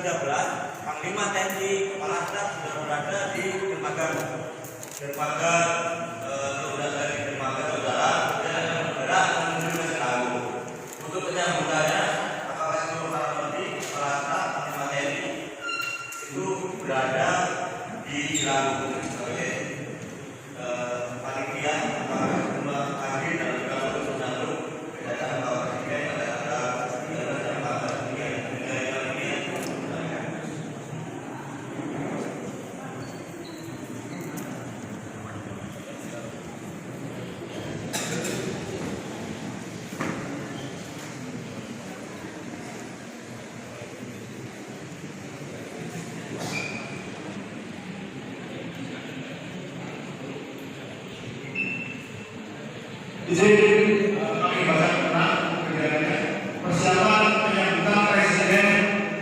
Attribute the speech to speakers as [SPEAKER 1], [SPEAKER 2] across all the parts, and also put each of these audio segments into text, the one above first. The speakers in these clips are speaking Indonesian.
[SPEAKER 1] 13, Panglima TNI Kepala Staf sudah berada di dermaga sudah dari dermaga udara dan bergerak menuju ke Selawu. Untuk penyambutannya, apakah seluruh para menteri, kepala staf, panglima TNI itu berada di Selawu sebagai panitia apakah hadir dan juga untuk menyambut kedatangan Bapak Presiden pada
[SPEAKER 2] izin kami bacakan tentang kegiatannya. Persiapan penyambutan Presiden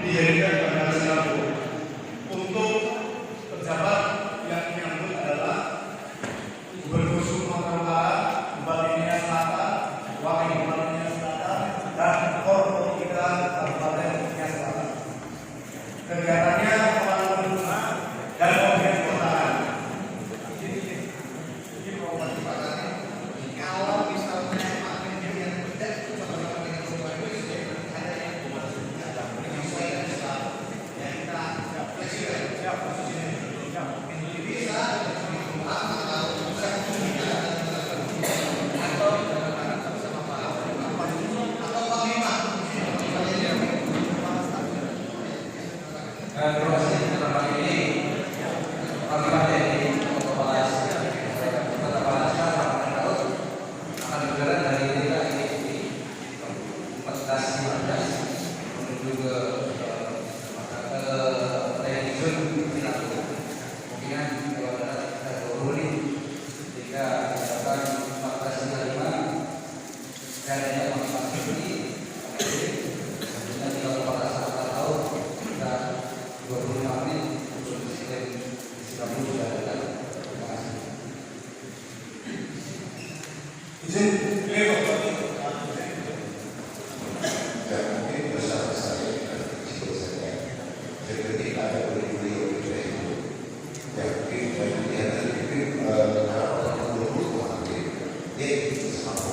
[SPEAKER 2] dijadikan Bandara Selawu. Untuk pejabat yang menyambut adalah Gubernur Sumatera Utara, Bupati Nia Selatan, Wakil Bupati Nia Selatan, dan Forkopimda Kabupaten Nia Selatan. Kegiatannya pengenalan bunga dan pemberian keutamaan.
[SPEAKER 3] Kalau misalnya Pak Presiden yang tidak bersama dengan semua itu ada yang menyesuaikan selalu. Ya kita presiden siap presiden bisa atau bisa atau sama Pak atau Panglima.
[SPEAKER 4] Terima kasih teman ini Panglima TNI Kepala akan bergerak dari Desa ini 14.15 menuju ke Trenisun Selawu. Mungkin kalau ada 20 menit jika misalkan 14.55 dan ada masing-masing ini kemudian kalau pada saat tahu kita 25 menit untuk Presiden Selawu sudah datang. Terima kasih.
[SPEAKER 2] Izin beliau.
[SPEAKER 5] Dan mungkin besar-besarnya sebesarnya ketika ada beliau itu ya mungkin bagian dari harapan dulu dia sama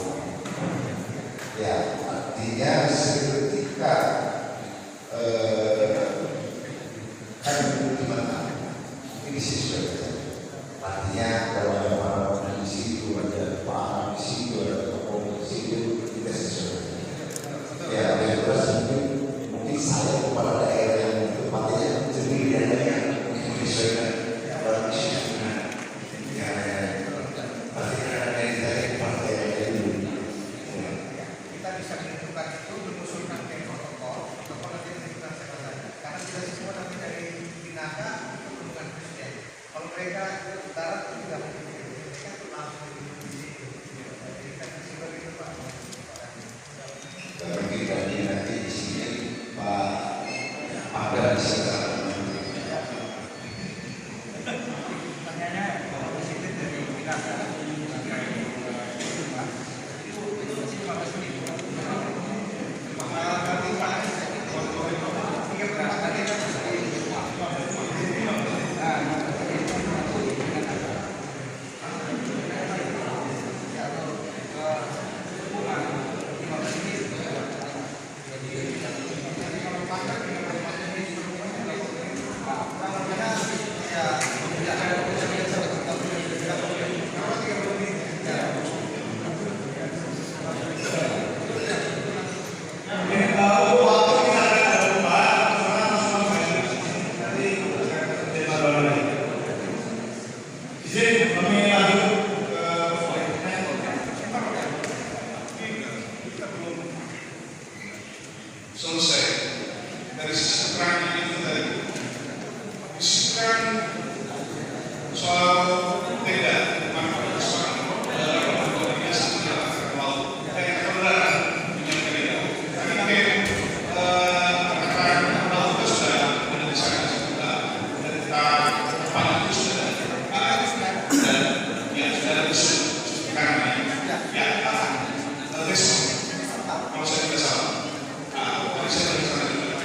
[SPEAKER 5] ya artinya seketika kan gimana ini sih sudah artinya kalau ada di situ ada Pak di situ ada Kapolri di situ kita sesuai ya terus mungkin saya kepada daerah yang tempatnya sendiri dan yang mungkin disesuaikan dalam isinya ya pasti ada dari partai yang
[SPEAKER 3] Kita bisa menentukan itu mengusulkan ke protokol nanti menentukan siapa saja. Karena tidak semua nanti dari Pinaka itu bukan presiden. Kalau mereka utara itu tidak mungkin mereka itu langsung di situ. Jadi kita seperti itu Pak.
[SPEAKER 5] mungkin nanti di sini Pak ada di sekitar
[SPEAKER 3] Pertanyaannya kalau presiden dari Pinaka itu sih 15 menit. Nanti Pak tiga berangkat
[SPEAKER 2] Izin kami lanjut ke selesai dari sisi keterangan itu tadi disebutkan soal tenda manfaat seorang dalam bentuknya sebenarnya terkenal kayak kendaraan menyampaikan itu tapi perkataan hal itu sudah ada di sana juga dan kita panjang itu sudah dan ya sudah ada sekarang ya besok kalau saya tidak salah tadi saya tidak salah juga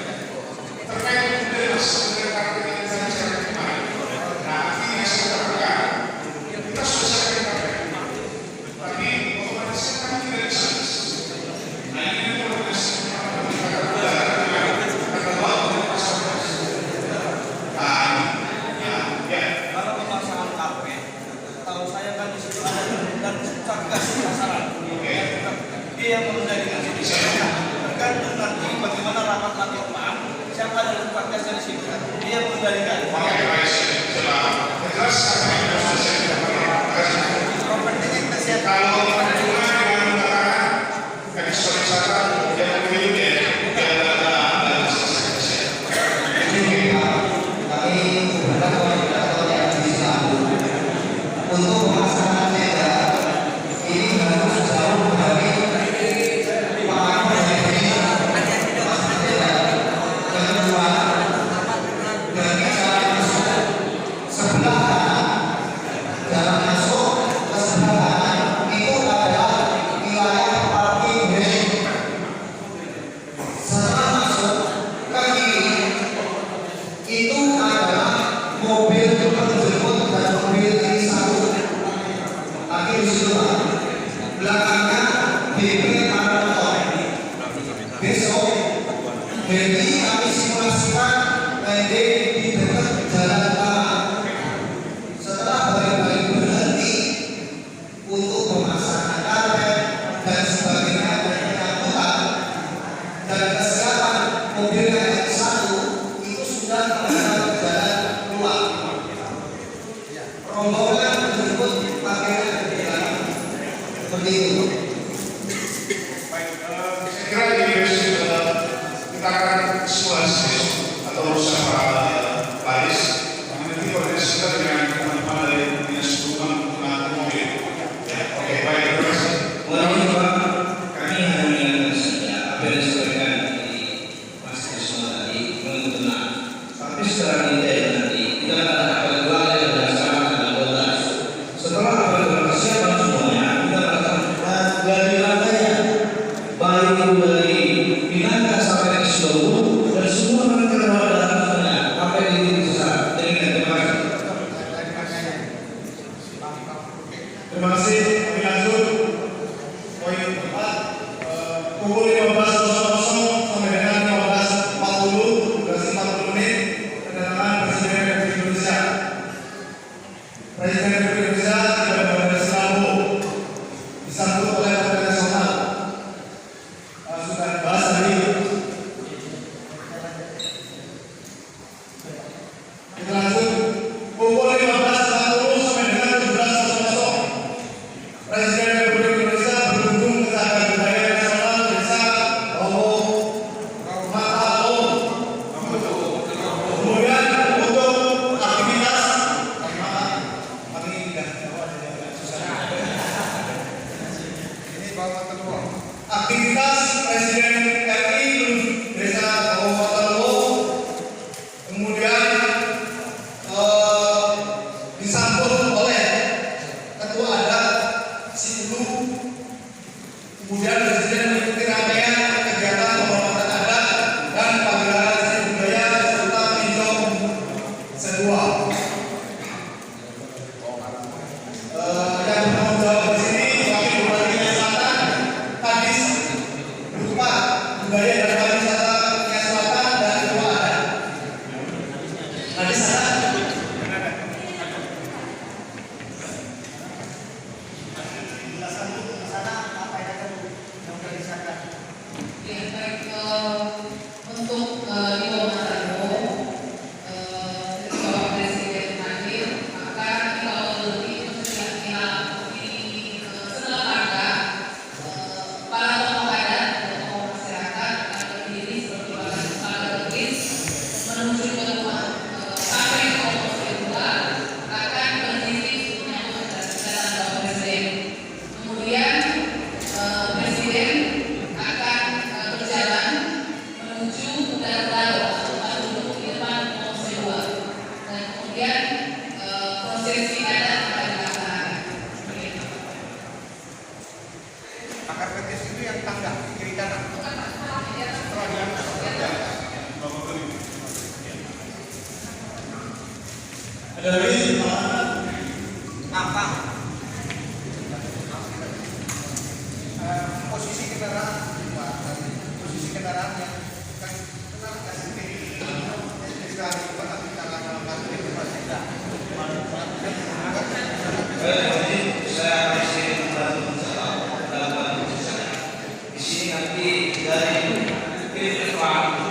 [SPEAKER 4] Besok Henry kami simulasikan landing di dekat jalan utama. Setelah baik-baik berhenti untuk memasang karpet dan sebagainya dan penyambutan dan kesiapan mobil yang satu itu sudah mengenal jalan keluar. Rombongan menjemput pakaian di dalam seperti itu.
[SPEAKER 2] Baik, saya kira ini kita akan simulasi atau bersama Paris nanti koordinasikan dengan teman-teman dari dinas perhubungan mobil. Ya, oke, baik, terima kasih.
[SPEAKER 4] Mengenai Pak, kami hanya mengingatkan saja apa yang disampaikan di Mas Krisno tadi mengenai, tapi secara detail nanti kita akan ada dua yang berdasarkan tanggal 12. Setelah apel persiapan semuanya, kita akan gladi rantainya, baik dari Pinangka sampai ke Solo dan semua mereka dalam apa yang diusaha. Terima kasih.
[SPEAKER 2] Terima kasih. Kami lanjut poin 4 pukul 15.00 sampai dengan 15.40 durasi 40 menit kedatangan Presiden Republik Indonesia. Presiden Republik Indonesia tidak berada Lampung disambut oleh Partai Nasional. Sudah dibahas tadi. Kita lanjut pukul 15.40 sampai dengan 17.00. Presiden Republik Indonesia berkunjung ke Cagar Budaya Nasional Desa Matalo. Kemudian untuk aktivitas aktivitas Presiden RI Desa Matalo, kemudian disambut oleh Ketua Adat Sipulu. Kemudian Presiden mengikuti rangkaian kegiatan penghormatan adat dan pagelaran seni budaya serta meninjau sedua. Yang bertanggung jawab di sini Wakil Bupati Nias Selatan, Kadis berupa budaya dan pariwisata Nias Selatan dan Ketua Adat. Kadis ada.
[SPEAKER 6] Ya, baik, untuk di Manado, Bapak Presiden hadir, maka kita lebih setelah Parga, para tokoh adat dan tokoh masyarakat akan berdiri seperti Parga Lukis menuju ke rumah sampai ke Kompleks kedua akan berdiri menyambut kedatangan Bapak Presiden. Kemudian Presiden akan berjalan menuju Darularo tempat duduk di depan Kompleks kedua dan kemudian prosesi adat akan dilaksanakan.
[SPEAKER 3] Akar petis itu yang tangga kiri kanan.
[SPEAKER 2] Ada lagi
[SPEAKER 3] Apa? Posisi kendaraan, Pak. Posisi kendaraan yang kan kenal kasih kiri. Sekali Pak nanti tanggal 6 itu masih ada.
[SPEAKER 4] Jadi saya masih membantu menjawab dalam saya. Di sini nanti dari tim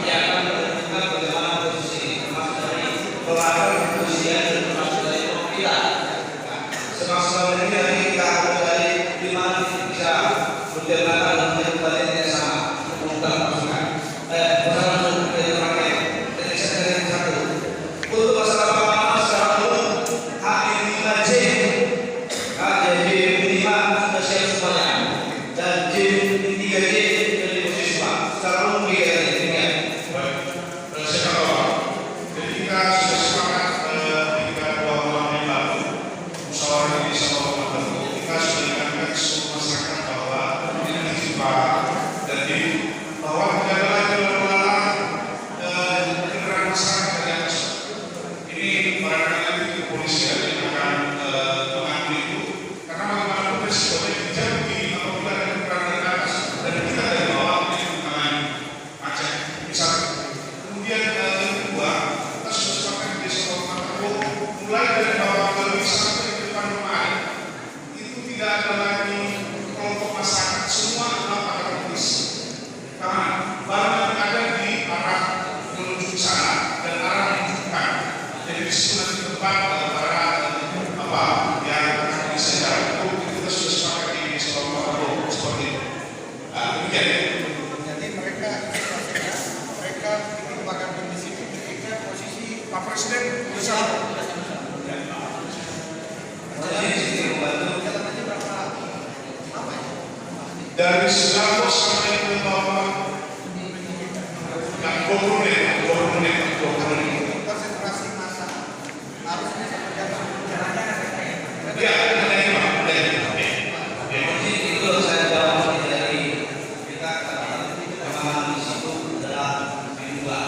[SPEAKER 4] yang akan menentukan bagaimana posisi termasuk dari pelakon usia dan termasuk dari pemilihan. Termasuk
[SPEAKER 2] 20 menit.
[SPEAKER 3] konsentrasi massa harus bisa berjalan.
[SPEAKER 2] Ya, ada ini Pak.
[SPEAKER 4] Jadi itu saya jawab dari kita pemahaman di situ adalah kedua.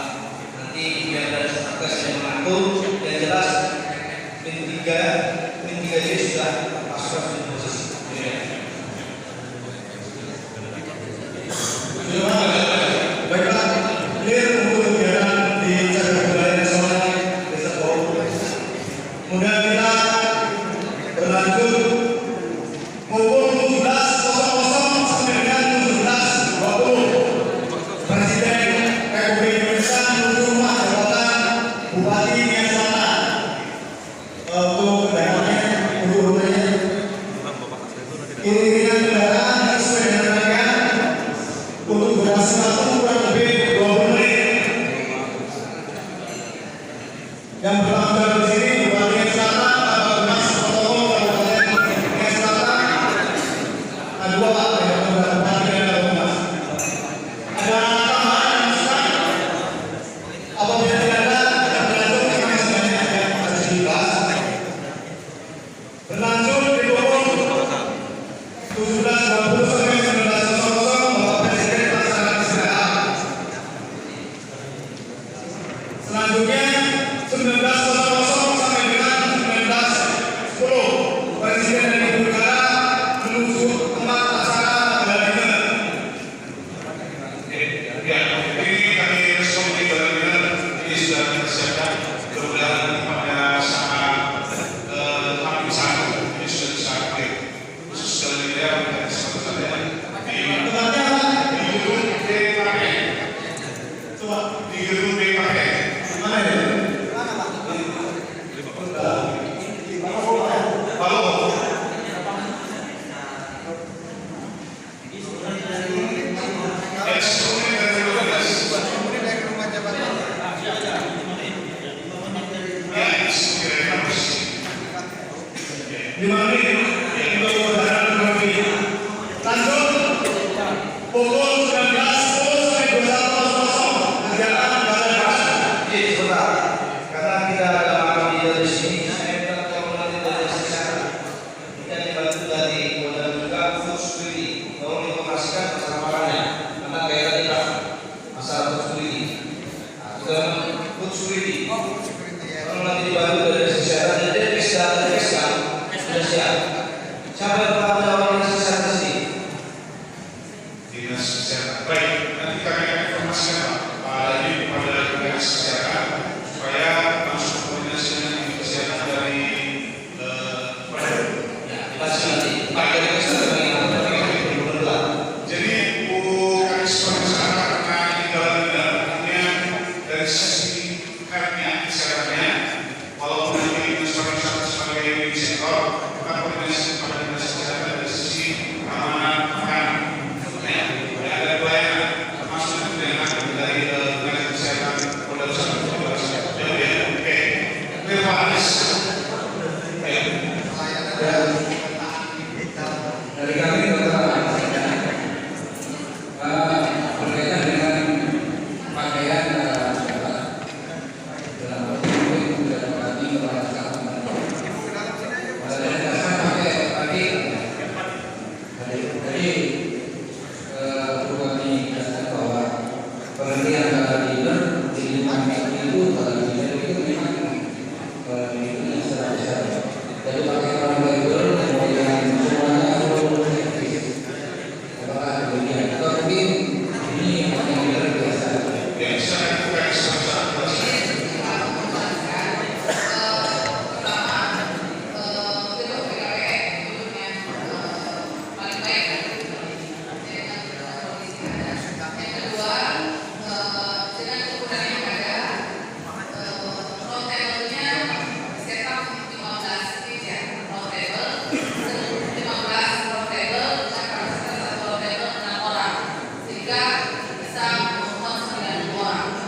[SPEAKER 4] Nanti biar dari satgas yang mengatur yang jelas min 3 jadi sudah masuk ke posisi.
[SPEAKER 7] Baiklah, clear untuk kegiatan di Cagar Budaya Nasional Desa Bau. Kemudian kita berlanjut pukul 17.00 sampai dengan 17.20. Presiden Republik Indonesia menuju rumah jabatan Bupati Nias Selatan. Untuk kendaraannya, untuk rumahnya. Iringan kendaraan harus sesuai dengan rangkaian untuk durasi waktu kurang lebih 20 menit. Yang bertanggung jawab di sini Bupati Nias Selatan, Bapak Benas Protokol Kabupaten Nias Selatan. Ada dua Pak, yang Bupati dan Bapak Benas. Ada tambahan yang masukan? Apabila tidak ada, kita berlanjut karena sebenarnya ada dibahas. Berlanjut di pukul 17.20 sampai 19.00 Bapak Presiden melaksanakan istirahat. Selanjutnya 19.00 sampai dengan 19.10 Presiden dan Ibu Negara menuju tempat acara pada dinner.
[SPEAKER 2] Ya, ini kami respon di Badan ini sudah dipersiapkan. Mudah-mudahan pada saat kami satu ini sudah bisa aktif. Khusus dari daerah dan seperti
[SPEAKER 7] Tempatnya apa?
[SPEAKER 2] di gedung BKP.
[SPEAKER 7] Coba
[SPEAKER 2] Di gedung BKP.
[SPEAKER 7] mana ya?
[SPEAKER 2] Halo. Eksklusif dari 12.
[SPEAKER 3] Kemudian dari rumah jabatan.
[SPEAKER 2] Ya, eksklusif dari 12.
[SPEAKER 7] 5 menit untuk kendaraan pribadi. Lanjut pukul 19.10 sampai 21.00 kegiatan Balai Desa.
[SPEAKER 4] Jadi sebentar, karena kita ada makam di sini, saya minta tolong nanti dari kesehatan. Kita dibantu dari Polda juga food security, tolong informasikan masalah makannya, karena daerah kita masalah food security. Nah, food security, tolong nanti dibantu dari kesehatan. Jadi kesehatan sudah siap. Siapa yang bertanggung jawab dengan kesehatan sini?
[SPEAKER 2] Dinas Kesehatan. Baik, nanti kami akan informasikan Pak ini kepada Dinas Kesehatan supaya langsung koordinasi dengan Dinas Kesehatan dari
[SPEAKER 4] Pasti nanti. Pak dari kesehatan yang berdua.
[SPEAKER 2] Jadi Bu Kadis Pariwisata karena ini dalamnya dari sisi health-nya, kesehatannya, walaupun nanti Dinas Pariwisata sebagai sektor, kita koordinasi kepada Dinas Kesehatan dari sisi keamanan makanan. Ya, ada pelayanan termasuk dengan dari Dinas Kesehatan Polda Jawa Barat. Ya, oke. Terima kasih.
[SPEAKER 8] Dari kami berkaitan dengan pakaian dalam waktu tidak berarti merasakan jadi Bupati katakan bahwa pengertian kata leader di lingkungan itu kata leader itu memang itu secara besar. Jadi pakai orang leader kemudian semuanya apakah demikian atau mungkin ini yang leader biasa.
[SPEAKER 2] Ya, saya bukan Pariwisata.
[SPEAKER 6] Sehingga bisa memuat 9 orang.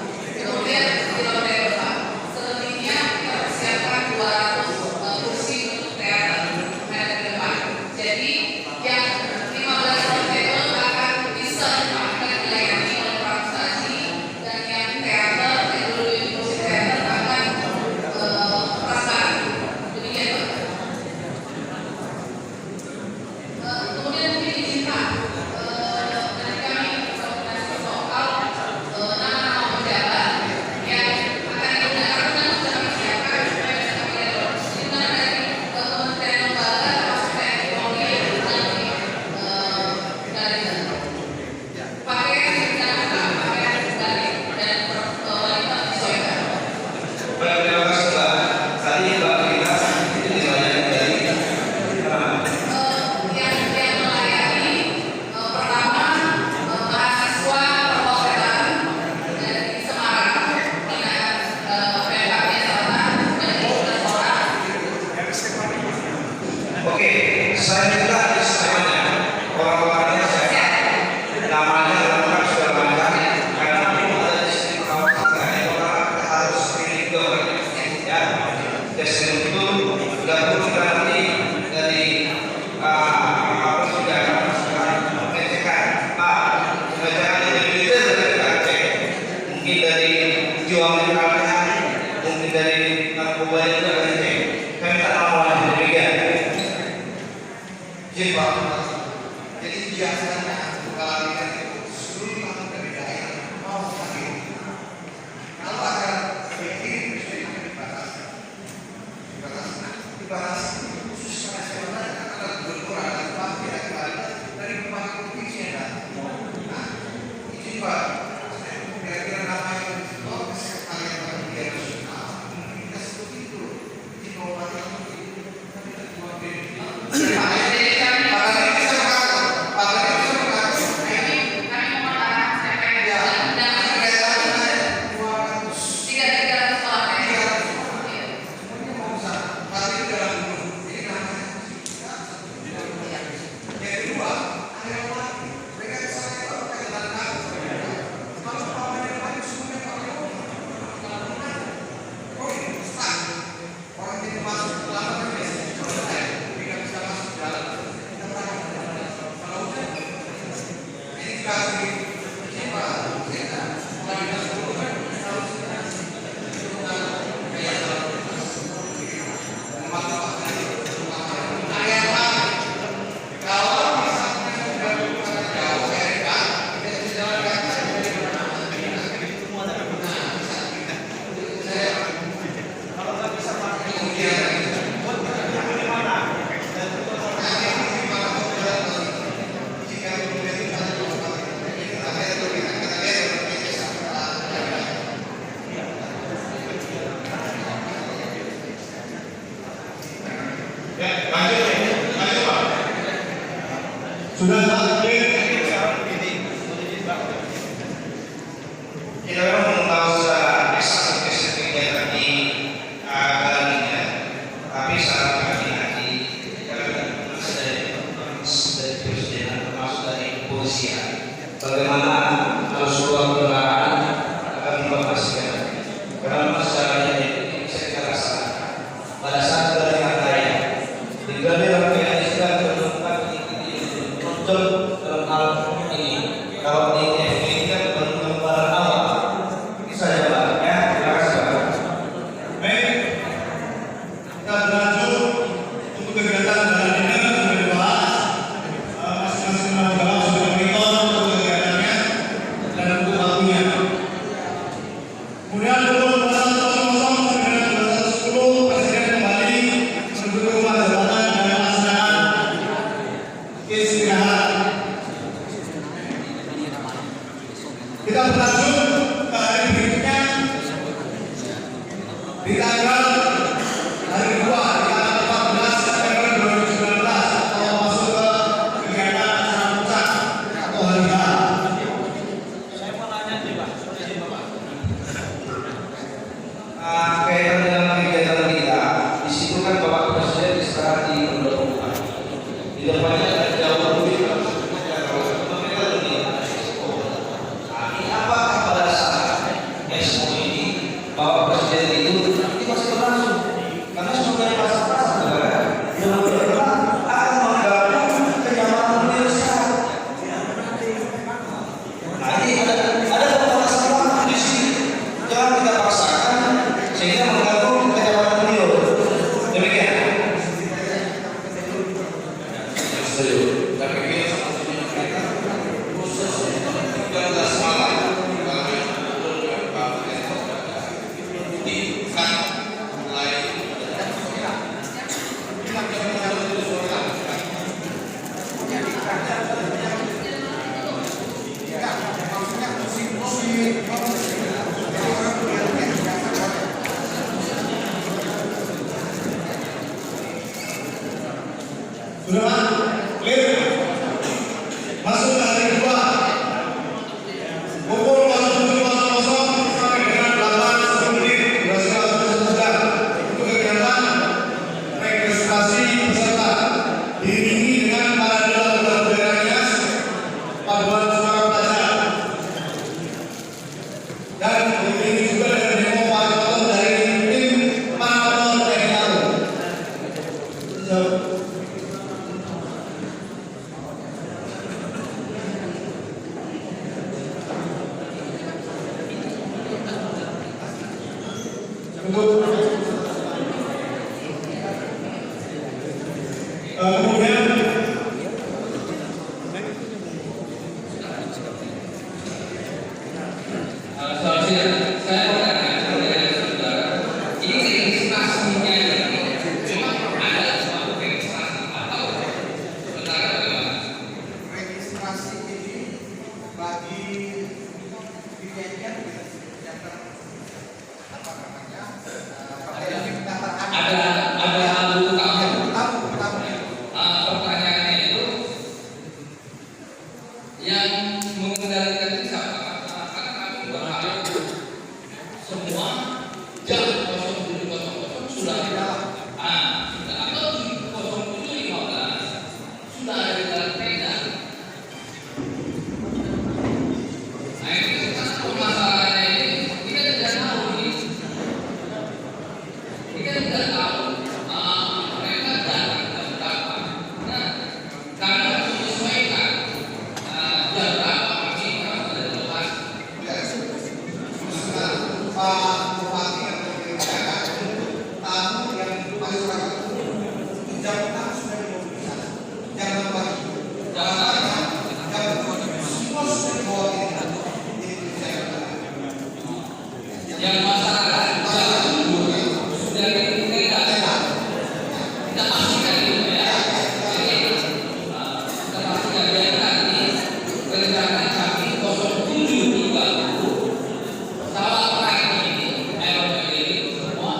[SPEAKER 4] dari jiwa mentalnya, mungkin dari narkoba itu akan cek. Kami tak mau demikian.
[SPEAKER 3] Jadi Pak, jadi biasanya kalau itu seluruh tahun dari daerah mau hadir. Kalau ada ini biasanya dibatasi. Khusus nasional ada gubernur ada bupati ada dari berbagai provinsi ada. Nah, izin Pak, kira-kira nama yang disebut sekretariat Bagian Nasional kita seperti itu. Izin Bupati itu kami tak buat
[SPEAKER 7] Sudah tak
[SPEAKER 4] Kita memang tahu secara eksak kegiatan di galerinya, tapi saat kami nanti dari presiden termasuk dari kepolisian, bagaimana kalau sebuah kendaraan akan dipastikan, karena masalahnya itu bisa kita rasakan pada saat galerian raya, di galerian raya sudah terdapat muncul dalam hal ini. Kalau di ini kan barang awal. Saya Pak, ya, terima kasih Pak.
[SPEAKER 7] baik. Kita berlanjut untuk kegiatan dalam ini sudah dibahas. Masing-masing menjawab sudah monitor untuk kegiatannya dan untuk waktunya. Kemudian pukul 12.00 sampai dengan 12.10 Presiden kembali menuju ke rumah jabatan dan melaksanakan istirahat. Kita berlanjut ke hari berikutnya di tanggal hari 2 di tanggal 14 September 2019 atau masuk ke kegiatan acara puncak atau hari H.
[SPEAKER 4] Kaitan dengan kegiatan kita, di situ kan Bapak Presiden istirahat di Pendopo. Di depannya ada jauh lebih apakah pada saat SO ini Bapak Presiden itu nanti masih berlangsung? Karena sebagai pasar-pasar negara yang akan mengganggu kenyamanan beliau sekarang. Nah ini ada pembatasan waktu di sini. Jangan kita paksakan sehingga mengganggu kenyamanan beliau. Demikian.
[SPEAKER 7] Sudah clear? Masuk ke hari 2 pukul 07.00 sampai dengan 8.10 durasi waktu sudah untuk kegiatan registrasi peserta diiringi dengan parade lagu daerah hias paduan suara pelajar. Untuk kemudian
[SPEAKER 8] Selanjutnya saya mau tanya kepada saudara, ini registrasinya cuma ada suatu registrasi atau saudara bagaimana?
[SPEAKER 3] Registrasi ini bagi biayanya kita yang apa namanya
[SPEAKER 8] Ada alur kamu.
[SPEAKER 3] tamu
[SPEAKER 8] Pertanyaannya itu yang mengendalikan itu siapa? Karena kami berharap semua jam 07.00 sudah ada. Atau 07.15 sudah ada di dalam peda. Nah ini kan permasalahannya ini kita tidak tahu ini. Kita tidak tahu mereka datang jam berapa. Nah, karena harus menyesuaikan jam berapa kami harus ada di lokasi.
[SPEAKER 3] Pak Bupati yang berbicara tamu yang masyarakat jam 6 sudah dimobilisasi, jam 6 pagi, jam 7 semua sudah dibawa
[SPEAKER 8] Yang masyarakat sudah ditinggal. Kita pastikan itu ya. Jadi kita pastikan biar nanti rencana kami 07.30 pesawat terakhir ini ini semua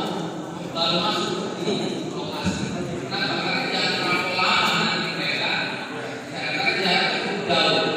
[SPEAKER 8] baru masuk di lokasi. Kenapa? Karena jangan terlalu lama nanti mereka karena jarak cukup jauh.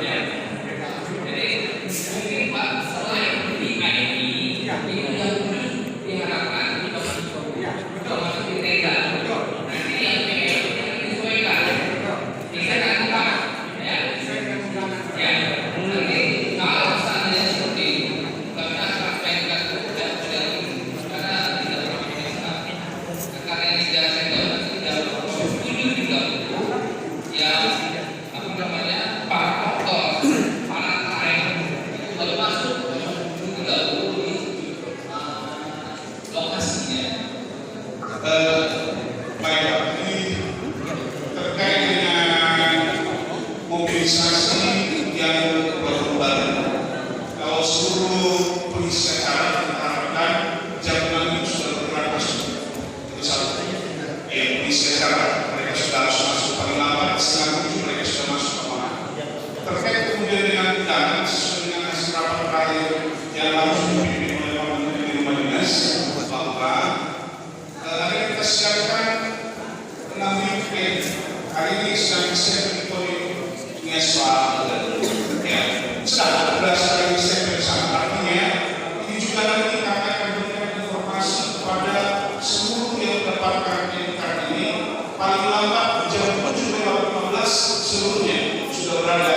[SPEAKER 8] Ya. Jadi mungkin Pak selain di ID ini yang diharapkan termasuk di tenda. Nanti yang PL disesuaikan. Bisa nanti Pak ya. Ya. Nanti kalau misalnya seperti itu kami akan sampaikan karena tidak terlalu bisa. Karena ini sudah saya tahu sudah 07.30 yang apa namanya para motor, para train itu baru masuk 07.30 di lokasinya.
[SPEAKER 2] Baik Pak, ini terkait dengan mobilisasi yang baru-baru. Kalau seluruh pengisi acara kita harapkan jam 6 itu sudah bergerak masuk. Itu satu. Pengisi acara mereka sudah harus masuk paling lambat setengah 7 mereka sudah masuk ke mana. Terkait kemudian dengan undangan sesuai dengan hasil rapat terakhir yang harus dipimpin oleh Pak Menteri di Rumah Dinas bahwa hari ini kita siapkan 6.000 PN. Hari ini sedang disiapkan oleh soal ya sudah berdasarkan riset bersama. Artinya ini juga nanti kami akan memberikan informasi kepada seluruh yang mendapatkan NK ini paling lambat jam 7.15 seluruhnya sudah berada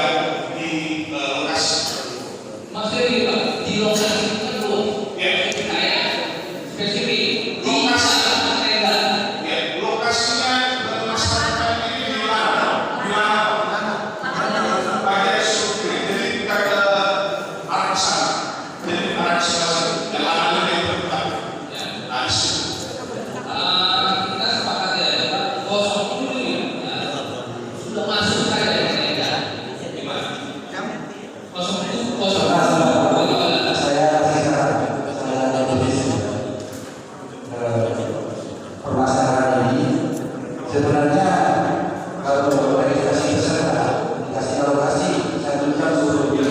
[SPEAKER 2] di lokasi.
[SPEAKER 8] Maksudnya Pak, di lokasi itu belum
[SPEAKER 2] Ya,
[SPEAKER 8] saya spesifik di
[SPEAKER 2] Lokasi.
[SPEAKER 8] tenda.
[SPEAKER 2] ya lokasinya masyarakat ini di mana? Di mana? Pada struktur. Jadi kita ke arah sana. Jadi arah sana. Dan arahnya yang berputar. Nah, di situ.
[SPEAKER 8] Kita sepakat ya, Pak. 07 ya, sudah masuk saja di tenda. Gimana? 07.00.
[SPEAKER 5] Permasalahan ini sebenarnya kalau registrasi peserta dikasih lokasi 1 jam sebelumnya,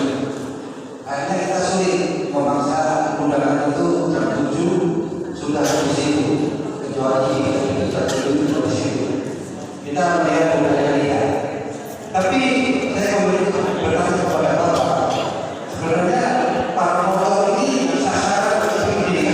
[SPEAKER 5] akhirnya kita sulit memaksa undangan itu jam 7 sudah di situ, kecuali kita tidak di situ. Kita melihat budaya kita. Tapi saya bertanya kepada Bapak, sebenarnya para motor ini sasaran seperti ini.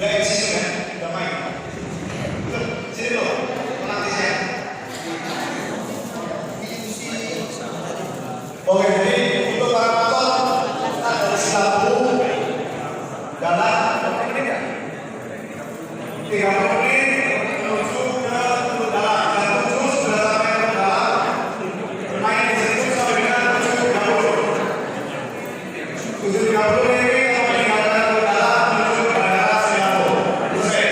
[SPEAKER 7] Sudah eksis kan? Sudah main. Betul. Sini dulu. Pelatih saya. Oke, jadi untuk para penonton kita dari Silabu dalam berapa menit ya? 30 menit menuju ke dalam dan menuju sudah sampai ke dalam bermain di situ sampai dengan 7.30 ini kita meninggalkan ke dalam menuju ke bandara Silabu. Selesai.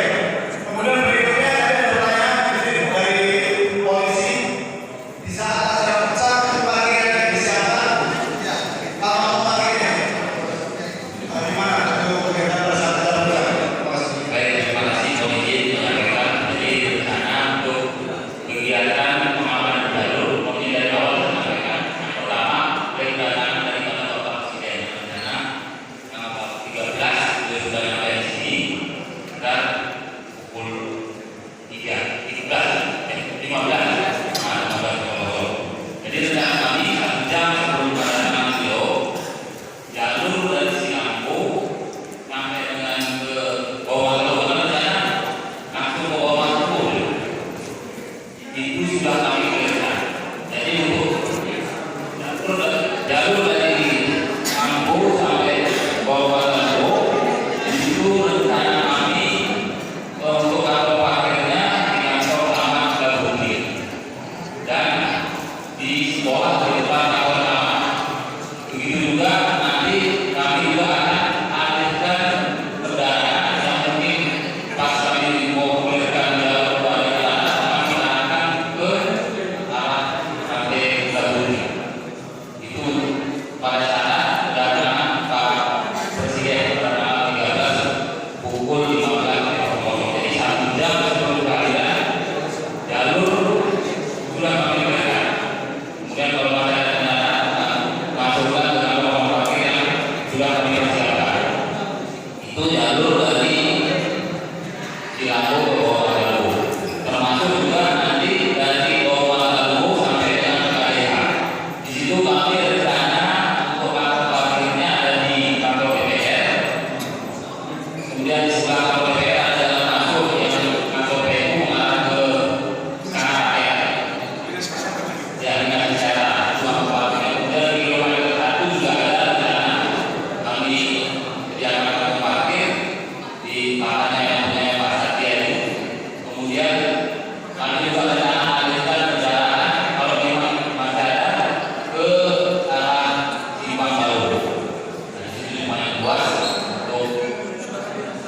[SPEAKER 7] Kemudian berikutnya ada pertanyaan dari polisi. Di saat ada pecah kebagian dari siapa? Kalau pakai di mana? Untuk kegiatan bersama dalam bulan. Terima kasih.
[SPEAKER 9] Baik, terima kasih komisi menyampaikan jadi rencana untuk kegiatan pengamanan jalur komisi dari awal menyampaikan yang pertama kegiatan dari kantor Bapak Presiden rencana tanggal 13 itu sudah sampai di sini dan pukul 15. Jadi rencana kami 1 jam sebelum kedatangan beliau jalur dari Singapura sampai dengan ke bawah laut rencana langsung ke bawah laut itu sudah kami kerjakan. Jadi untuk jalur dari Singapura sampai bawah laut itu rencana kami untuk kantor parkirnya di kantor Taman Sukabumi dan di sekolah di depan kantor Taman. Begitu juga nanti kami juga akan alihkan kendaraan yang mungkin pas kami memulihkan jalur balik ke atas kami arahkan ke arah sampai Sukabumi. Itu pada saat kedatangan Pak Presiden pada tanggal 13 pukul 15.00. Jadi 1 jam sebelum kehadiran jalur sudah kami berikan. Kemudian kalau ada kendaraan masukkan ke kantor parkir yang sudah kami persiapkan. Itu jalur dari Silabu ke bawah jalur. Termasuk juga nanti dari bawah jalur sampai dengan KDH. Di situ kami rencana untuk kantor parkirnya ada di kantor DPR. Kemudian di sebelah kantor DPR ada jalan masuk yang kantor PU mengarah ke kanan raya. Ya, dengan cara cuma parkirnya. Kemudian di kilometer 1 juga ada rencana kami sediakan parkir di makanya yang punya Pak Satya itu. Kemudian kami juga rencana alihkan kendaraan kalau memang masih ada ke arah Simpang Baru. Nah, di situ lumayan luas untuk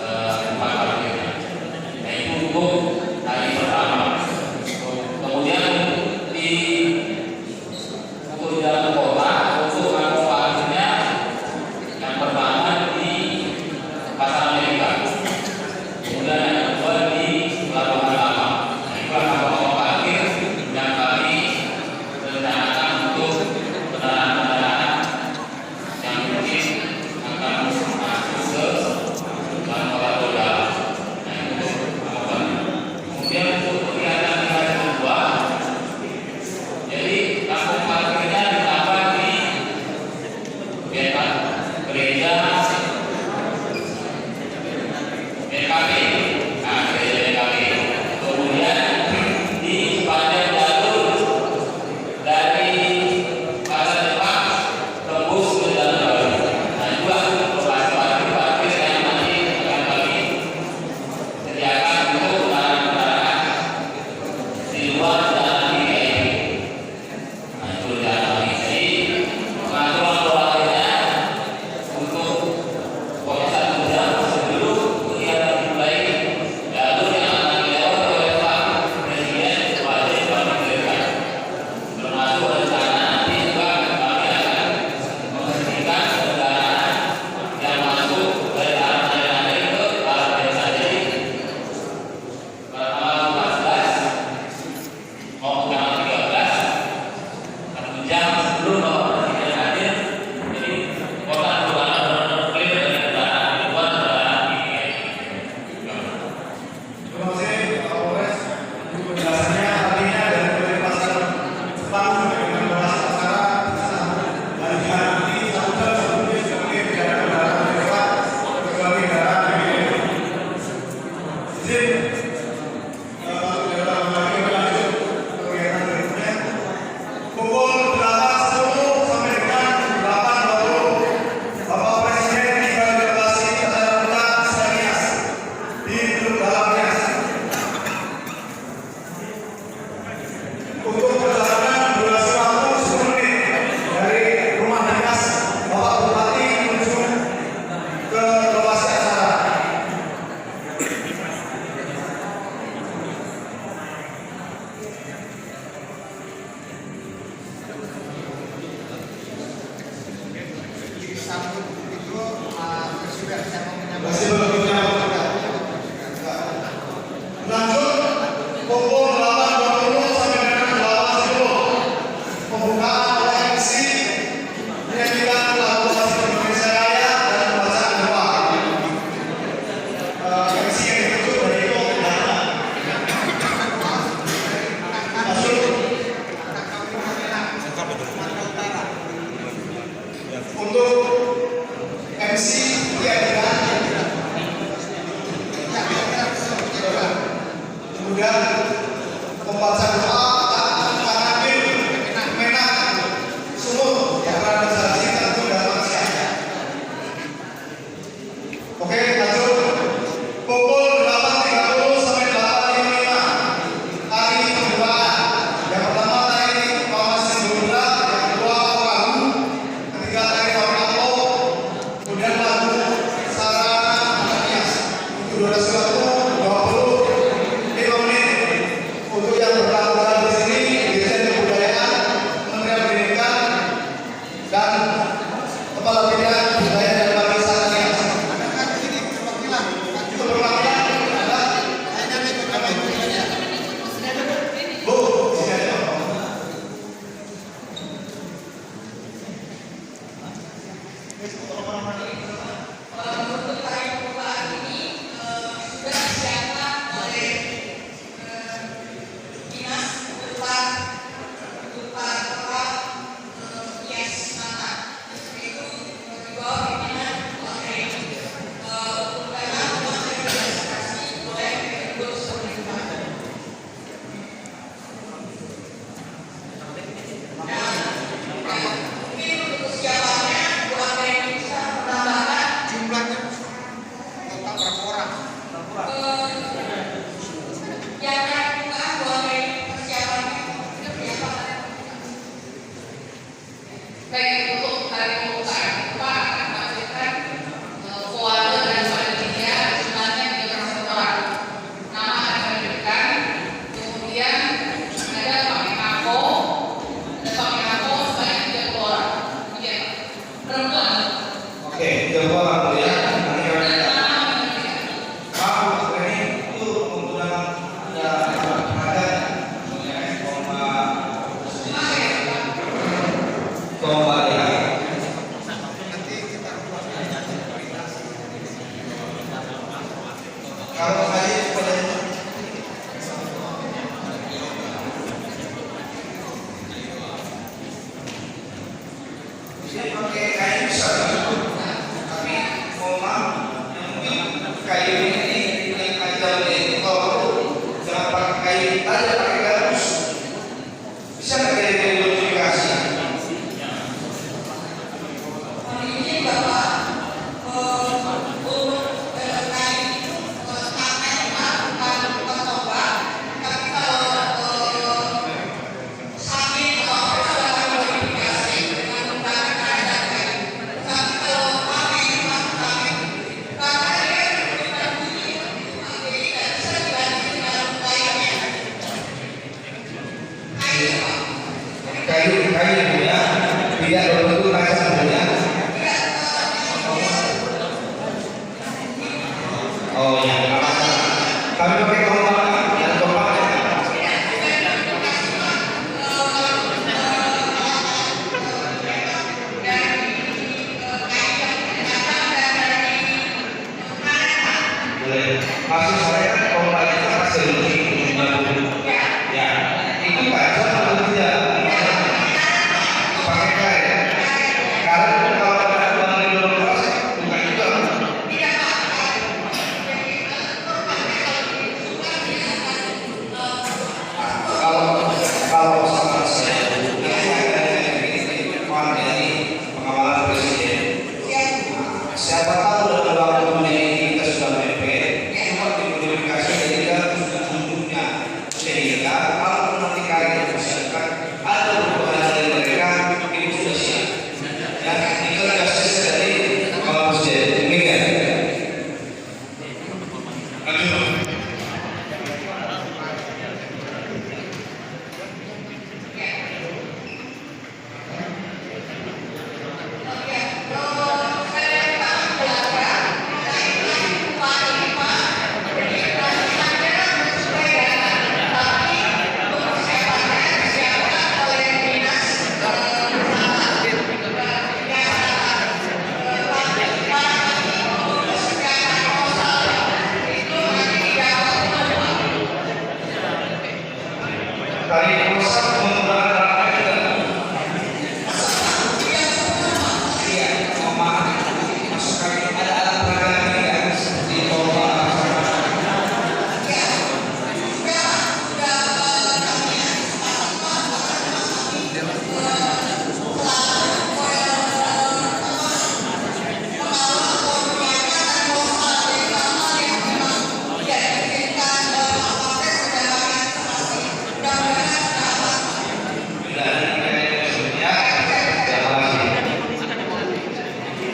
[SPEAKER 9] tempat parkirnya. Nah, itu untuk hari pertama. Kemudian untuk jalan kota untuk kantor parkirnya yang pertama di Pasar Amerika.
[SPEAKER 3] Disambut itu Presiden yang mau
[SPEAKER 7] Masih
[SPEAKER 3] menyampaikan.
[SPEAKER 7] Lanjut pukul 8.20 sampai dengan 8.10 pembukaan oleh MC menyanyikan lagu Asal Indonesia Raya dan pembacaan doa. MC yang dituju dari itu untuk MC kemudian membaca doa dan mengambil menang sumur yang berada di tentu dan manusia. Oke, lanjut pukul 8.30 sampai 8.55 hari pembukaan. Yang pertama tari Pawas Sindura, yang kedua Perahu, ketiga tari Perahu, kemudian lagu Sarana Ananias. Itu durasi waktu 25 menit. Untuk yang berlaku di sini, Dirjen Kebudayaan, Kementerian Pendidikan, dan Kepala Bidang Budaya dan Bahasa Ananias. Itu perwakilan ada Bu, sini aja.
[SPEAKER 6] Untuk hari pembukaan ini sudah disiapkan oleh Dinas Ketua IAS Mata, yaitu di bawah pimpinan oleh Utama Organisasi oleh Ibu Sultan. Mungkin untuk siapanya ada yang bisa menambahkan.
[SPEAKER 3] Jumlahnya total berapa orang?
[SPEAKER 6] Yang pembukaan boleh persiapannya berapa? Baik, untuk hari pembukaan Pak akan menghasilkan voale dan panitia jumlahnya 300 orang. Nama akan diberikan, kemudian ada Pamiko sebanyak 30 orang. Kemudian perempuan.
[SPEAKER 4] Oke, coba ya. Nanti kami Pak, ini itu menggunakan ada koma ya. Kalau saya pada bisa pakai kain besar, tapi mohon maaf, yang mungkin kayu ini tajam ini kalau jangan pakai kayu, ada pakai gabus, bisa nggak kayak modifikasi?
[SPEAKER 6] Ini Bapak untuk kain itu bukan coba, tapi kalau samping atau apa modifikasi dengan menggunakan kain. Tapi kalau pakai karena dia bukan bunyi, jadi tidak bisa dibanding dengan kainnya. Kain Pak.
[SPEAKER 4] Kayu ya, tidak berbentuk kaca ya. Oh ya, kami pakai kompak dan kompak. Boleh. Maksud saya kompak itu hasil ya, itu kaca atau tidak? Pakai kain. Karena kalau ada uang di luar bukan juga.
[SPEAKER 2] Lanjut. Hari pusat menggunakan alat iya, maaf, masukkan ada alat peragaan ya, seperti pompa.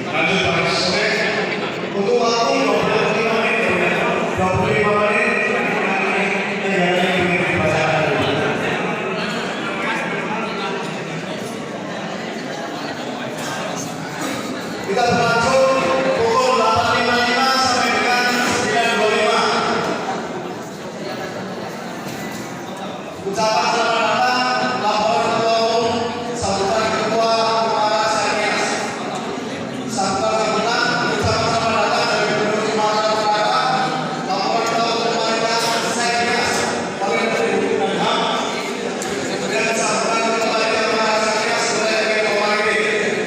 [SPEAKER 2] Lanjut Pak Sore. Untuk waktu 25 menit, 25 menit. Kita berlanjut pukul 8.55 sampai dengan 9.25. Ucapan selamat datang, laporan ketua umum, sambutan ketua Muara Senias. Sambutan ucapan selamat datang dari Gubernur Sumatera Utara, laporan ketua umum Muara Senias, oleh Menteri Hukum dan HAM. Kemudian sambutan ketua Muara Senias oleh Menko Maritim.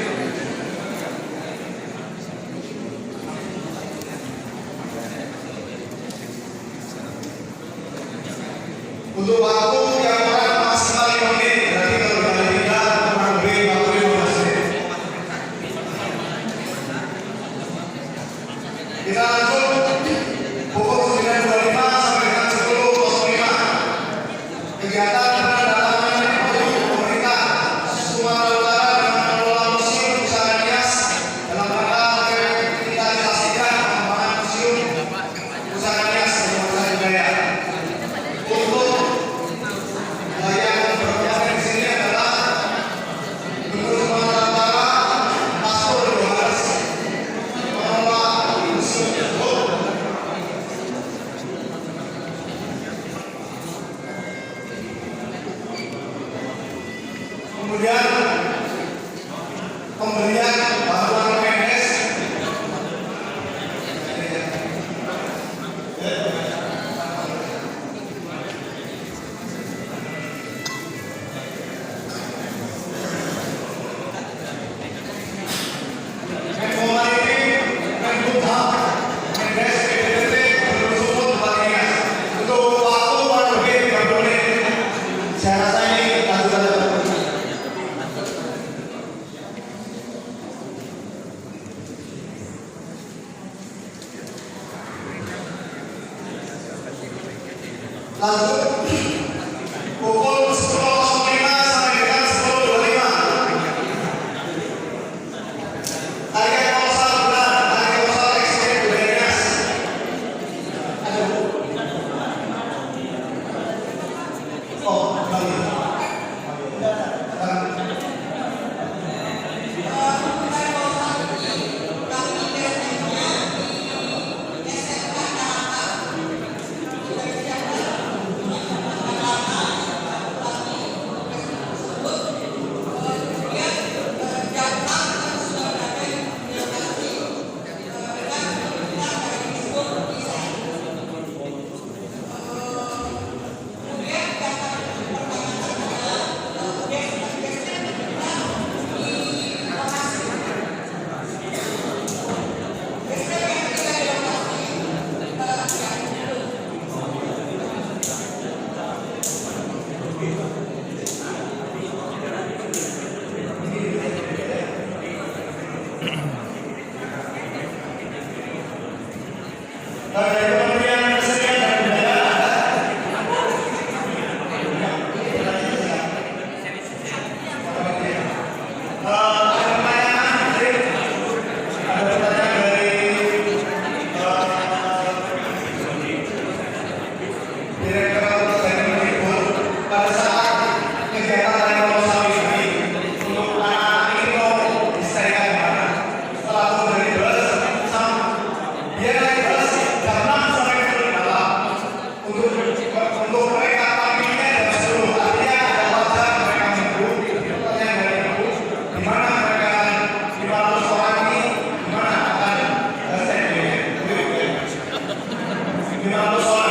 [SPEAKER 2] Untuk waktu yang maksimal 5 menit, berarti kalau dikali 3 kurang lebih 45 menit. Kita lanjut pukul 9.25 sampai dengan 10.05. Kegiatan penandatanganan untuk pemerintah Sumatera Utara dengan mengelola museum usaha Nias dalam rangka revitalisasikan pengembangan museum usaha Nias di Kota Jaya. Untuk yang berkembang di sini adalah Gubernur Sumatera Utara, Pastor Yohanes, pengelola museum tersebut. Kemudian pemberian bantuan PNS. Menko Maritim, Menkumham, Mendes, PDT, Gubernur Sumut, Bupati Nias. Untuk waktu kurang lebih 30 menit. Saya rasa ini lanjut aja. Lanjut pukul 10.05 sampai dengan 10.25. Tarian kolosal bulan, tarian kolosal ekstrim budaya Nias. Aduh. Oh, kembali.
[SPEAKER 7] persoalan.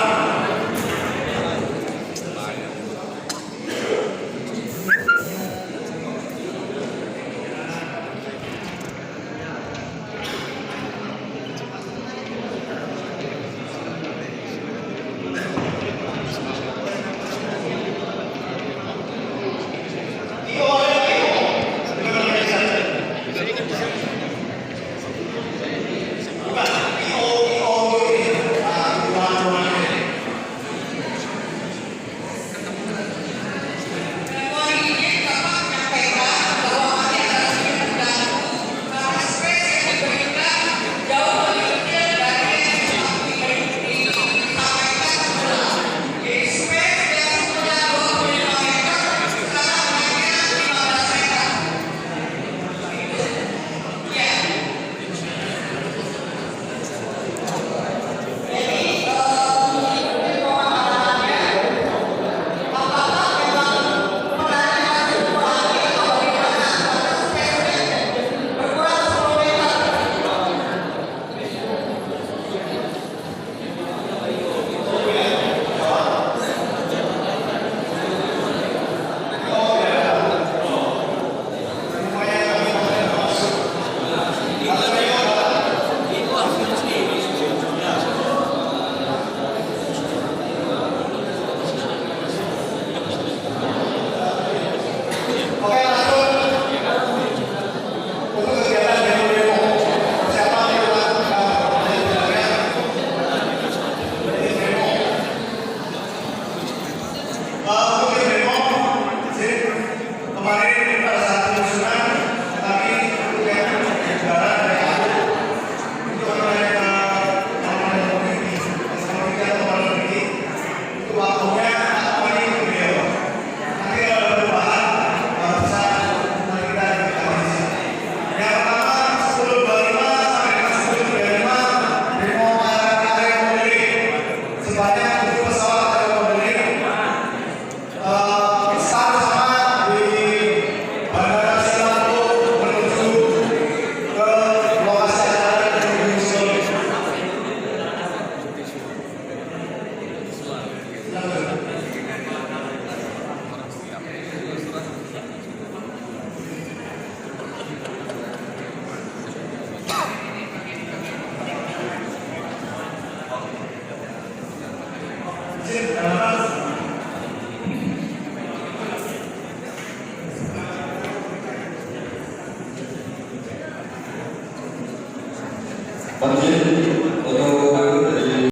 [SPEAKER 7] Sebanyak